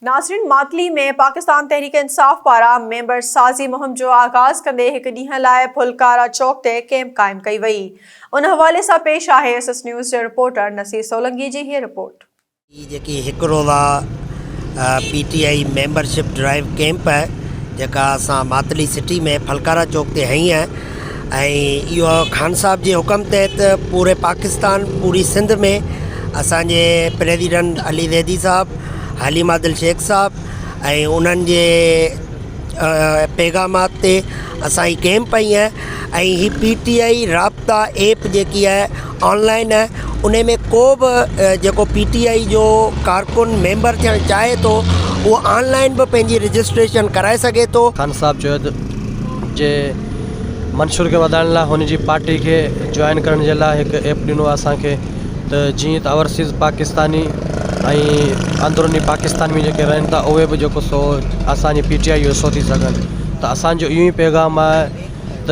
नाज़रीन, मातली में पाकिस्तान तहरीक इंसाफ पारां मेंबर साज़ी मुहिम जो आगाज़ कंदे हिक ॾींहं लाइ फुलकारा चौक ते कैंप क़ाइम कई वई। उन हवाले सां पेश आहे SS न्यूज़ जे रिपोर्टर नसीर सोलंकी जी हीअ रिपोर्ट। जेकी हिकु रोज़ा PTI मेंबरशिप ड्राइव कैंप है जेका असां मातली सिटी में फलकारा चौक ते हई है ऐं इहो खान साहब जे हुकम तहत पूरे पाकिस्तान पूरी सिंध में असांजे प्रेसिडेंट अली ज़ैदी साहब, हलीमा दिल शेख साहब ऐं उन्हनि जे पैगामात ते असां ही कैंप आई है ऐं ही PTI राब्ता ऐप जेकी है ऑनलाइन है, उन में को बि जेको PTI जो कारकुन मेंबर थियणु चाहे थो उहो ऑनलाइन बि पंहिंजी रजिस्ट्रेशन कराए सघे थो। खान साहब जे मंशूर खे वधाइण लाइ हुन जी पार्टी खे जॉइन करण जे लाइ हिकु ऐप ॾिनो आहे असांखे, त जीअं त ओवरसीज़ पाकिस्तानी ऐं अंदरूनी पाकिस्तान में जेके रहनि था उहे बि जेको सो असांजी PTI जो हिसो थी सघनि। त असांजो इहो ई पैगाम आहे त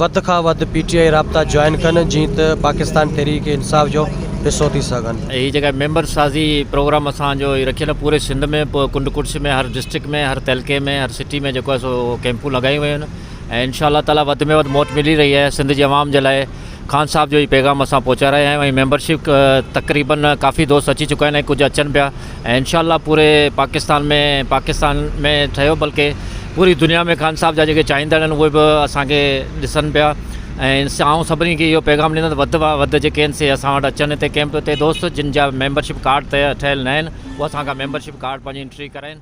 वधि खां वधि PTI राब्ता जॉइन कनि जीअं त पाकिस्तान तहरीक इंसाफ जो हिसो थी सघनि। ये जगह मेंबर साज़ी प्रोग्राम असांजो रखियल पूरे सिंध में, कुंड कुर्सी में, हर डिस्ट्रिक्ट में, हर तहलके में, हर सिटी में जेको सो कैंपूं लगाई हुई आहिनि ऐं इंशाअल्लाह ताला वधि में वधि मौत मिली रही है सिंध जे अवाम जे लाइ। खान साहब जो ही पैगाम असां पहुंचा रहे हैं। मेंबरशिप तकरीबन काफ़ी दोस्त अची चुका आहिनि, कुछ अचनि पिया ऐं इंशाअल्लाह पूरे पाकिस्तान में ठहियो, बल्कि पूरी दुनिया में खान साहब जा जेके चाहींदड़ आहिनि उहे बि असांखे ॾिसनि पिया ऐं आउं सभिनी खे इहो पैगाम ॾींदुसि वधि खां वधि जेके आहिनि से असां वटि अचनि हिते कैंप ते। दोस्त जिन जा मेंबरशिप कार्ड ठहियल न आहिनि उहे असांखां मेंबरशिप कार्ड पंहिंजी एंट्री कराइनि।